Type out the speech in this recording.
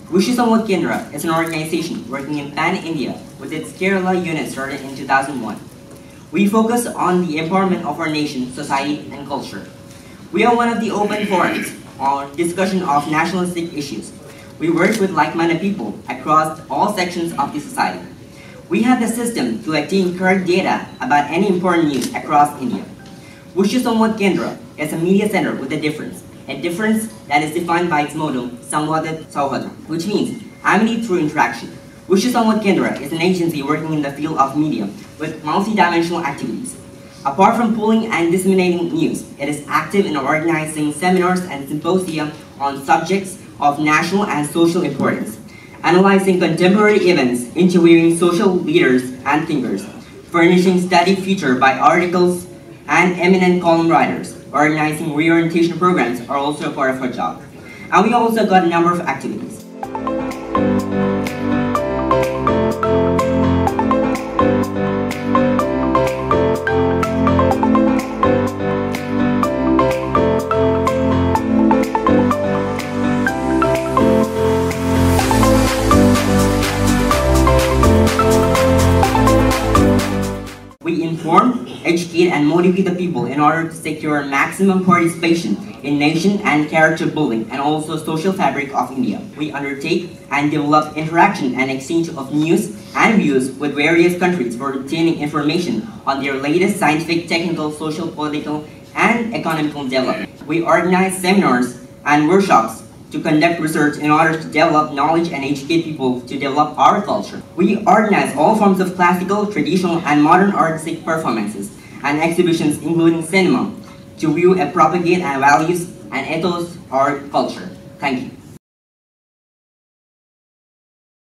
Vishwa Samvad Kendra is an organization working in Pan-India with its Kerala unit started in 2001. We focus on the empowerment of our nation, society, and culture. We are one of the open forums on discussion of nationalistic issues. We work with like-minded people across all sections of the society. We have the system to obtain correct data about any important news across India. Vishwa Samvad Kendra is a media center with a difference that is defined by its motto, Samvadat Souhardam, which means Amity through interaction. Vishwa Samvad Kendra is an agency working in the field of media with multidimensional activities. Apart from pulling and disseminating news, it is active in organizing seminars and symposia on subjects of national and social importance, analyzing contemporary events, interviewing social leaders and thinkers, furnishing study feature by articles and eminent column writers, organizing reorientation programs are also a part of our job. And we also got a number of activities. We inform, educate, and motivate the people in order to secure maximum participation in nation and character building and also social fabric of India. We undertake and develop interaction and exchange of news and views with various countries for obtaining information on their latest scientific, technical, social, political, and economical development. We organize seminars and workshops to conduct research in order to develop knowledge and educate people to develop our culture. We organize all forms of classical, traditional, and modern artistic performances and exhibitions including cinema to view and propagate our values and ethos or culture. Thank you.